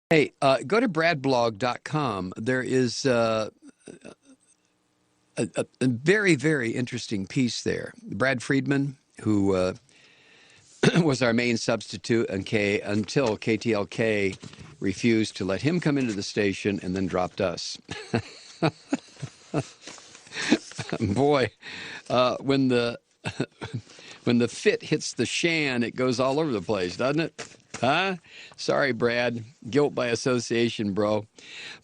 Hey, go to bradblog.com. There is a very, very interesting piece there. Brad Friedman, who was our main substitute until KTLK refused to let him come into the station and then dropped us. Boy, when the when the fit hits the shan, it goes all over the place, doesn't it? Huh? Sorry, Brad. Guilt by association, bro.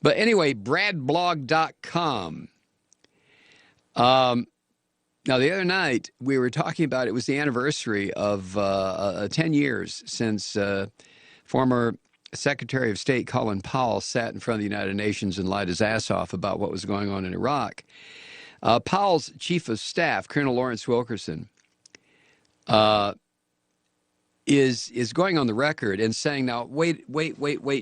But anyway, bradblog.com. Now, the other night, we were talking about it was the anniversary of 10 years since former Secretary of State Colin Powell sat in front of the United Nations and lied his ass off about what was going on in Iraq. Powell's chief of staff, Colonel Lawrence Wilkinson, is going on the record and saying, now, wait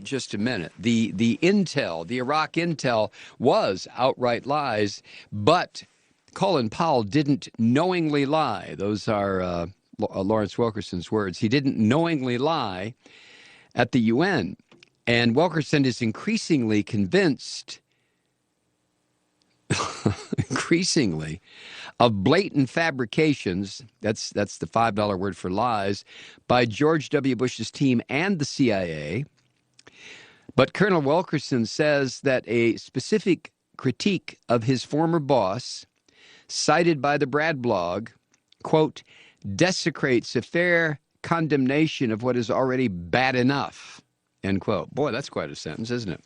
just a minute. The intel, the Iraq intel was outright lies, but Colin Powell didn't knowingly lie. Those are Lawrence Wilkinson's words. He didn't knowingly lie at the UN. And Wilkinson is increasingly convinced, of blatant fabrications, that's the $5 word for lies, by George W. Bush's team and the CIA. But Colonel Wilkinson says that a specific critique of his former boss, cited by the Brad blog, quote, desecrates a fair condemnation of what is already bad enough, end quote. Boy, that's quite a sentence, isn't it?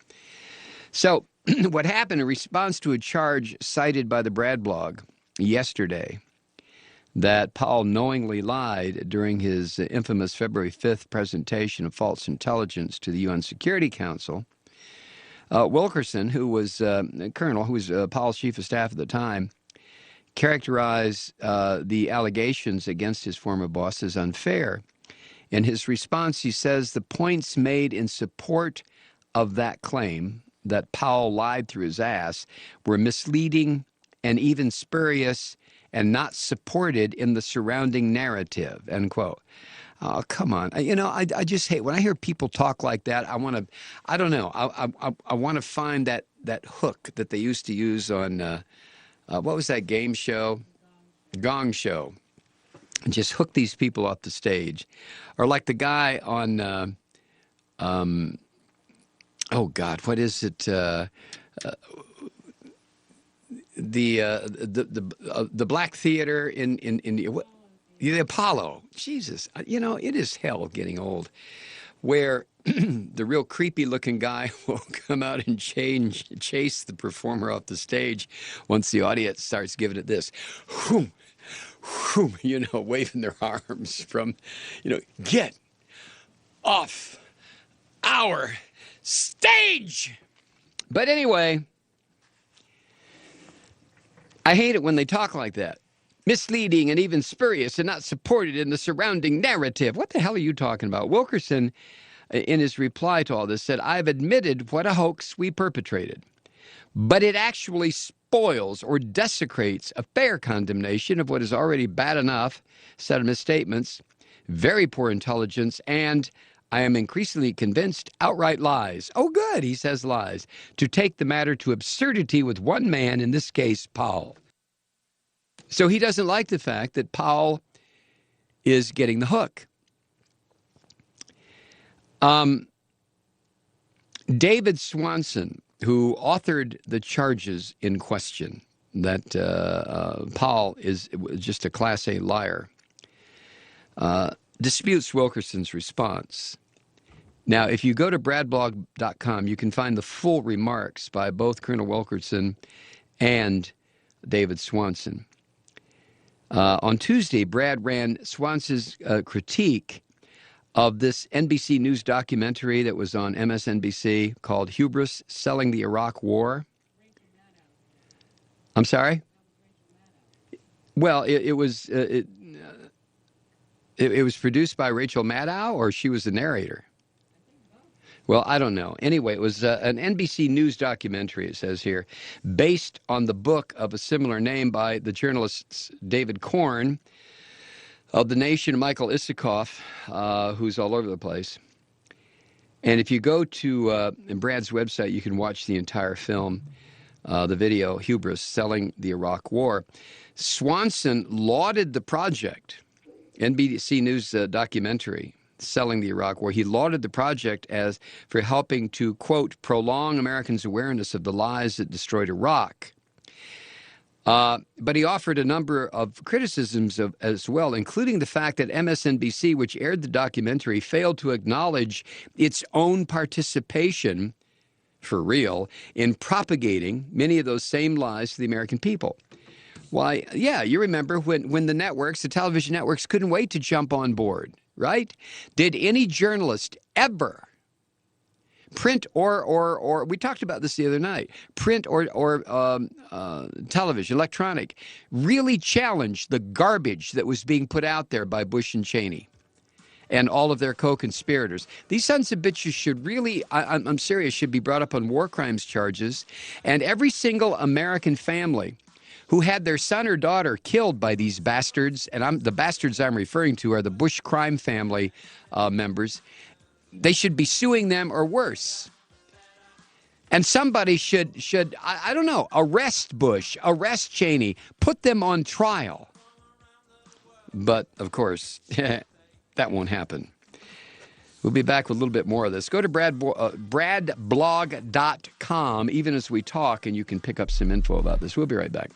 So what happened in response to a charge cited by the Brad blog yesterday that Powell knowingly lied during his infamous February 5th presentation of false intelligence to the UN Security Council, Wilkinson, who was Colonel, who was Powell's chief of staff at the time, characterized the allegations against his former boss as unfair. In his response, he says the points made in support of that claim that Powell lied through his ass were misleading and even spurious and not supported in the surrounding narrative, end quote. Oh, come on. You know, I just hate when I hear people talk like that. I want to, I don't know, I want to find that hook that they used to use on, what was that game show? Gong Show. And just hook these people off the stage. Or like the guy on, oh God, what is it? The Black Theater in the Apollo. Jesus, you know, it is hell getting old. Where the real creepy looking guy will come out and chase the performer off the stage once the audience starts giving it this, whoom, whoom, you know, waving their arms from, you know, get off our stage. But anyway, I hate it when they talk like that. Misleading and even spurious and not supported in the surrounding narrative. What the hell are you talking about? Wilkinson, in his reply to all this, said, I've admitted what a hoax we perpetrated, but it actually spoils or desecrates a fair condemnation of what is already bad enough, set of misstatements, very poor intelligence, and I am increasingly convinced outright lies. Oh, good, he says lies, to take the matter to absurdity with one man, in this case, Powell. So he doesn't like the fact that Powell is getting the hook. David Swanson, who authored the charges in question, that Powell is just a Class A liar, disputes Wilkinson's response. Now, if you go to bradblog.com, you can find the full remarks by both Colonel Wilkinson and David Swanson. On Tuesday, Brad ran Swanson's critique of this NBC News documentary that was on MSNBC called Hubris, Selling the Iraq War. I'm sorry? Well, it was produced by Rachel Maddow, or she was the narrator? Well, I don't know. Anyway, it was an NBC News documentary, it says here, based on the book of a similar name by the journalists David Korn of The Nation, Michael Isikoff, who's all over the place. And if you go to Brad's website, you can watch the entire film, the video, Hubris, Selling the Iraq War. Swanson lauded the project, NBC News documentary, Selling the Iraq War. He lauded the project as for helping to, quote, prolong Americans' awareness of the lies that destroyed Iraq. But he offered a number of criticisms as well, including the fact that MSNBC, which aired the documentary, failed to acknowledge its own participation, for real, in propagating many of those same lies to the American people. Why, yeah, you remember when the networks, the television networks, couldn't wait to jump on board, right? Did any journalist ever, print or we talked about this the other night, print or television, electronic, really challenge the garbage that was being put out there by Bush and Cheney and all of their co-conspirators? These sons of bitches should really, I'm serious, should be brought up on war crimes charges. And every single American family who had their son or daughter killed by these bastards, and the bastards I'm referring to are the Bush crime family members, they should be suing them or worse. And somebody should I don't know, arrest Bush, arrest Cheney, put them on trial. But, of course, that won't happen. We'll be back with a little bit more of this. Go to bradblog.com, even as we talk, and you can pick up some info about this. We'll be right back.